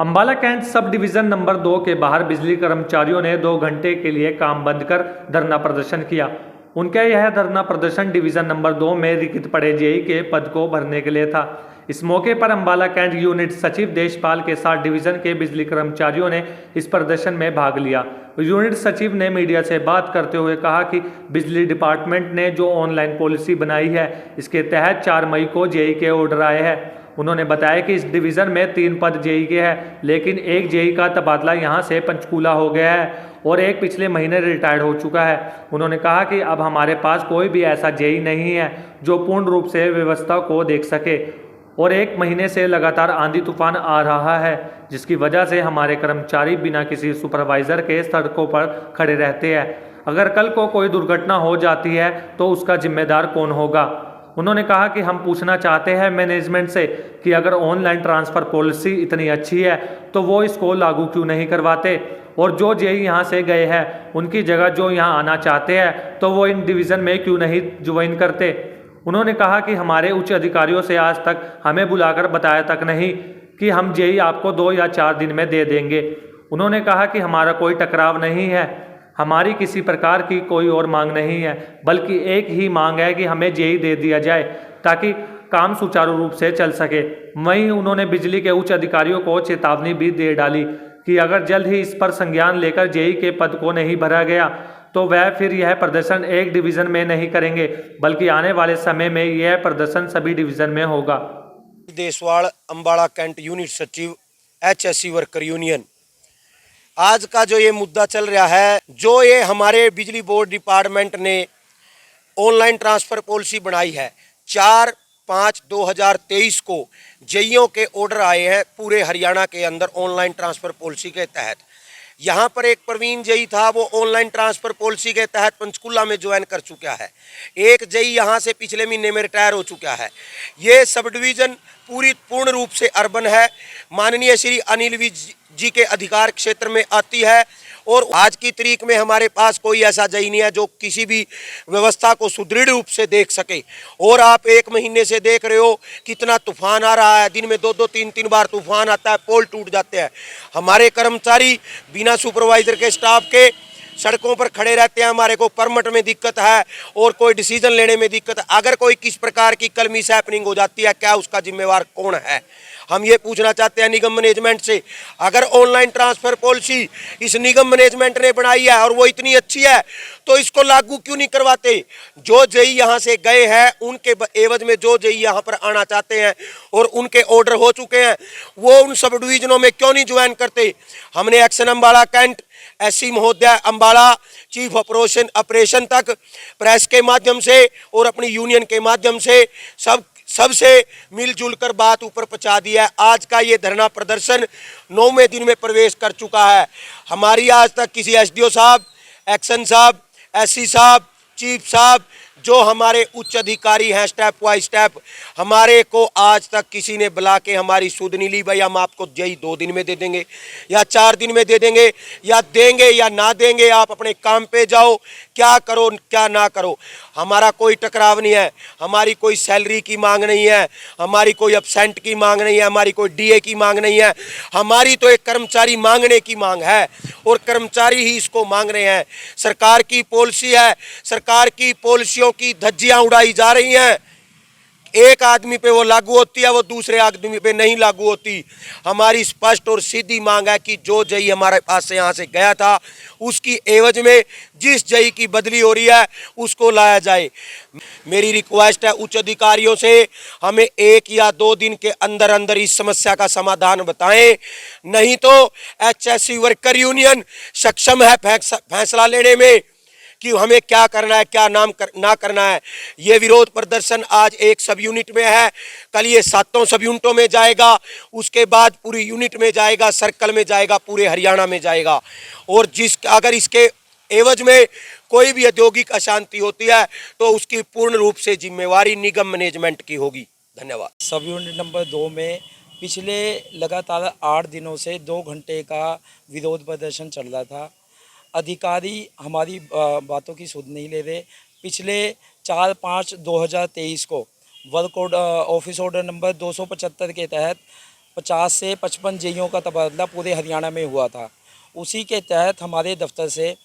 Ambala cantt subdivision number 2 के बाहर बिजली कर्मचारियों ने 2 घंटे के लिए काम बंद कर धरना प्रदर्शन किया। उनका यह धरना प्रदर्शन डिवीजन नंबर 2 में रिक्त पड़े जेई के पद को भरने के लिए था। इस मौके पर अंबाला कैंट यूनिट सचिव देशपाल के साथ डिवीजन के बिजली कर्मचारियों ने इस प्रदर्शन में भाग लिया। यूनिट सचिव ने मीडिया से बात करते हुए कहा कि बिजली डिपार्टमेंट ने जो ऑनलाइन पॉलिसी बनाई है, इसके तहत 4 मई को जेई के ऑर्डर आए हैं। उन्होंने बताया कि इस डिवीज़न में 3 पद जेई के हैं, लेकिन एक जेई का तबादला यहां से पंचकूला हो गया है और एक पिछले महीने रिटायर्ड हो चुका है। उन्होंने कहा कि अब हमारे पास कोई भी ऐसा जेई नहीं है जो पूर्ण रूप से व्यवस्था को देख सके और 1 महीने से लगातार आंधी तूफान आ रहा है, जिसकी वजह से हमारे कर्मचारी बिना किसी सुपरवाइज़र के सड़कों पर खड़े रहते हैं। अगर कल को कोई दुर्घटना हो जाती है तो उसका जिम्मेदार कौन होगा। उन्होंने कहा कि हम पूछना चाहते हैं मैनेजमेंट से कि अगर ऑनलाइन ट्रांसफ़र पॉलिसी इतनी अच्छी है तो वो इसको लागू क्यों नहीं करवाते, और जो जेई यहाँ से गए हैं उनकी जगह जो यहाँ आना चाहते हैं तो वो इन डिवीज़न में क्यों नहीं ज्वाइन करते। उन्होंने कहा कि हमारे उच्च अधिकारियों से आज तक हमें बुलाकर बताया तक नहीं कि हम जेई आपको 2 या 4 दिन में दे देंगे। उन्होंने कहा कि हमारा कोई टकराव नहीं है, हमारी किसी प्रकार की कोई और मांग नहीं है, बल्कि एक ही मांग है कि हमें जेई दे दिया जाए ताकि काम सुचारू रूप से चल सके। वहीं उन्होंने बिजली के उच्च अधिकारियों को चेतावनी भी दे डाली कि अगर जल्द ही इस पर संज्ञान लेकर जेई के पद को नहीं भरा गया तो वह फिर यह प्रदर्शन एक डिवीज़न में नहीं करेंगे, बल्कि आने वाले समय में यह प्रदर्शन सभी डिवीज़न में होगा। देशवाल अंबाला कैंट यूनिट सचिव HSC वर्कर यूनियन। आज का जो ये मुद्दा चल रहा है, जो ये हमारे बिजली बोर्ड डिपार्टमेंट ने ऑनलाइन ट्रांसफ़र पॉलिसी बनाई है, 4/5/2023 को जेईओ के ऑर्डर आए हैं पूरे हरियाणा के अंदर ऑनलाइन ट्रांसफ़र पॉलिसी के तहत। यहाँ पर एक प्रवीण जेई था, वो ऑनलाइन ट्रांसफ़र पॉलिसी के तहत पंचकूला में ज्वाइन कर चुका है। एक जेई यहाँ से पिछले महीने में रिटायर हो चुका है। ये सब डिवीज़न पूर्ण रूप से अर्बन है, माननीय श्री अनिल विज जी के अधिकार क्षेत्र में आती है, और आज की तारीख में हमारे पास कोई ऐसा जेई नहीं है जो किसी भी व्यवस्था को सुदृढ़ रूप से देख सके। और आप 1 महीने से देख रहे हो कितना तूफान आ रहा है, दिन में 2-2 3-3 बार तूफान आता है, पोल टूट जाते हैं। हमारे कर्मचारी बिना सुपरवाइजर के स्टाफ के सड़कों पर खड़े रहते हैं। हमारे को परमिट में दिक्कत है और कोई डिसीजन लेने में दिक्कत है। अगर कोई किस प्रकार की कल मिस हैपनिंग हो जाती है, क्या उसका जिम्मेवार कौन है। हम ये पूछना चाहते हैं निगम मैनेजमेंट से, अगर ऑनलाइन ट्रांसफ़र पॉलिसी इस निगम मैनेजमेंट ने बनाई है और वो इतनी अच्छी है तो इसको लागू क्यों नहीं करवाते। जो जेई यहाँ से गए हैं उनके एवज में जो जेई यहाँ पर आना चाहते हैं और उनके ऑर्डर हो चुके हैं, वो उन सब डिवीजनों में क्यों नहीं ज्वाइन करते। हमने एक्शन अंबाला कैंट SC महोदय अंबाला चीफ ऑपरेशन तक प्रेस के माध्यम से और अपनी यूनियन के माध्यम से सबसे मिलजुल कर बात ऊपर पहुंचा दिया है। आज का ये धरना प्रदर्शन 9वें दिन में प्रवेश कर चुका है। हमारी आज तक किसी SDO साहब, एक्शन साहब, SC साहब, चीफ साहब, जो हमारे उच्च अधिकारी हैं स्टेप बाय स्टेप, हमारे को आज तक किसी ने बुला के हमारी सुध नहीं ली। भाई हम आपको जेई 2 दिन में दे देंगे या 4 दिन में दे देंगे, या देंगे या ना देंगे, आप अपने काम पे जाओ, क्या करो क्या ना करो। हमारा कोई टकराव नहीं है, हमारी कोई सैलरी की मांग नहीं है, हमारी कोई एब्सेंट की मांग नहीं है, हमारी कोई DA की मांग नहीं है। हमारी तो एक कर्मचारी मांगने की मांग है और कर्मचारी ही इसको मांग रहे हैं। सरकार की पॉलिसी है, सरकार की पॉलिसियों की धज्जियां उड़ाई जा रही हैं। एक आदमी पे वो लागू होती है, वो दूसरे आदमी पे नहीं लागू होती। हमारी स्पष्ट और सीधी मांग है कि जो जेई हमारे पास से यहाँ से गया था उसकी एवज में जिस जेई की बदली हो रही है उसको लाया जाए। मेरी रिक्वेस्ट है उच्च अधिकारियों से, हमें 1 या 2 दिन के अंदर अंदर इस समस्या का समाधान बताएं, नहीं तो HSC वर्कर यूनियन सक्षम है फैसला लेने में कि हमें क्या करना है, क्या ना करना है। ये विरोध प्रदर्शन आज एक सब यूनिट में है, कल ये 7 सब यूनिटों में जाएगा, उसके बाद पूरी यूनिट में जाएगा, सर्कल में जाएगा, पूरे हरियाणा में जाएगा। और अगर इसके एवज में कोई भी औद्योगिक अशांति होती है तो उसकी पूर्ण रूप से जिम्मेवारी निगम मैनेजमेंट की होगी। धन्यवाद। सब यूनिट नंबर 2 में पिछले लगातार 8 दिनों से 2 घंटे का विरोध प्रदर्शन चल रहा था। अधिकारी हमारी बातों की सुध नहीं ले रहे। पिछले 4/5/2023 को work order office order number 275 के तहत 50 से 55 जेईओ का तबादला पूरे हरियाणा में हुआ था। उसी के तहत हमारे दफ्तर से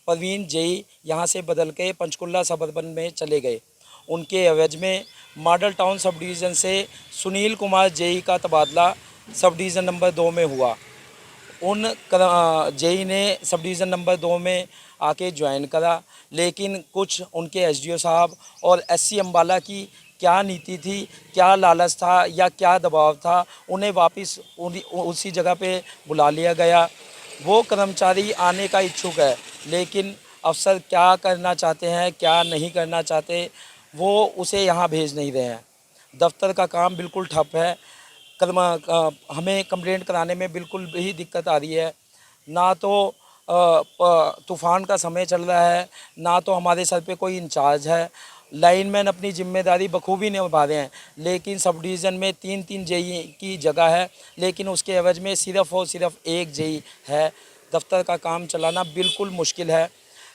प्रवीण जेई यहाँ से बदल के पंचकुला सब अर्बन में चले गए। उनके एवज में मॉडल टाउन सब डिवीज़न से सुनील कुमार जेई का तबादला सब डिवीज़न नंबर 2 में हुआ। उन जेई ने सब डिवीज़न नंबर 2 में आके ज्वाइन करा, लेकिन कुछ उनके एसडीओ साहब और एससी अम्बाला की क्या नीति थी, क्या लालच था या क्या दबाव था, उन्हें वापस उसी जगह पे बुला लिया गया। वो कर्मचारी आने का इच्छुक है, लेकिन अफसर क्या करना चाहते हैं क्या नहीं करना चाहते वो उसे यहाँ भेज नहीं रहे हैं। दफ्तर का काम बिल्कुल ठप है। हमें कंप्लेंट कराने में बिल्कुल भी दिक्कत आ रही है। ना तो तूफ़ान का समय चल रहा है, ना तो हमारे सर पे कोई इंचार्ज है। लाइनमैन अपनी जिम्मेदारी बखूबी निभा रहे हैं, लेकिन सब डिवीज़न में 3-3 जेई की जगह है, लेकिन उसके एवज में सिर्फ़ और सिर्फ एक जेई है। दफ्तर का काम चलाना बिल्कुल मुश्किल है।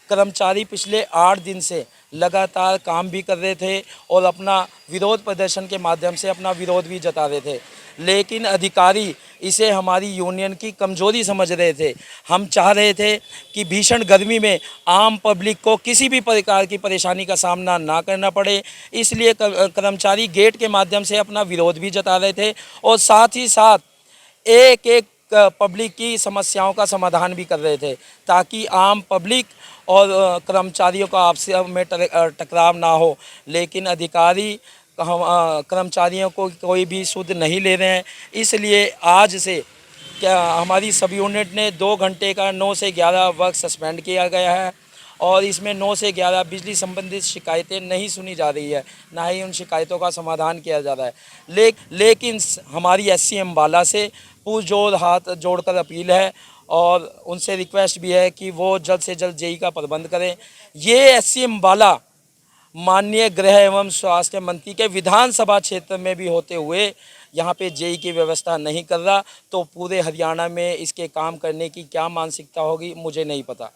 कर्मचारी पिछले 8 दिन से लगातार काम भी कर रहे थे और अपना विरोध प्रदर्शन के माध्यम से अपना विरोध भी जता रहे थे, लेकिन अधिकारी इसे हमारी यूनियन की कमजोरी समझ रहे थे। हम चाह रहे थे कि भीषण गर्मी में आम पब्लिक को किसी भी प्रकार की परेशानी का सामना ना करना पड़े, इसलिए कर्मचारी गेट के माध्यम से अपना विरोध भी जता रहे थे और साथ ही साथ एक एक पब्लिक की समस्याओं का समाधान भी कर रहे थे, ताकि आम पब्लिक और कर्मचारियों का आपस में टकराव ना हो। लेकिन अधिकारी कर्मचारियों को कोई भी सुध नहीं ले रहे हैं। इसलिए आज से क्या हमारी सब यूनिट ने 2 घंटे का 9 से 11 वर्क सस्पेंड किया गया है और इसमें 9 से 11 बिजली संबंधित शिकायतें नहीं सुनी जा रही है, ना ही उन शिकायतों का समाधान किया जा रहा है। लेकिन हमारी एससी अम्बाला से पुरजोर हाथ जोड़कर अपील है और उनसे रिक्वेस्ट भी है कि वो जल्द से जल्द जेई का प्रबंध करें। ये एससी अम्बाला माननीय गृह एवं स्वास्थ्य मंत्री के विधानसभा क्षेत्र में भी होते हुए यहाँ पे जेई की व्यवस्था नहीं कर रहा, तो पूरे हरियाणा में इसके काम करने की क्या मानसिकता होगी मुझे नहीं पता।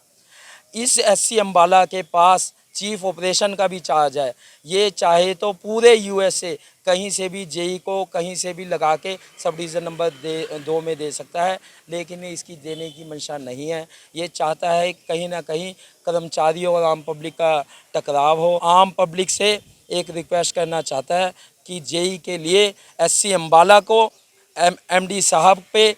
इस एससी अम्बाला के पास चीफ ऑपरेशन का भी चार्ज है। ये चाहे तो पूरे यूएसए कहीं से भी जेई को कहीं से भी लगा के सब डिवीज़न नंबर 2 में दे सकता है, लेकिन इसकी देने की मंशा नहीं है। ये चाहता है कहीं ना कहीं कर्मचारियों और आम पब्लिक का टकराव हो। आम पब्लिक से एक रिक्वेस्ट करना चाहता है कि जेई के लिए एससी अम्बाला को एमडी साहब पे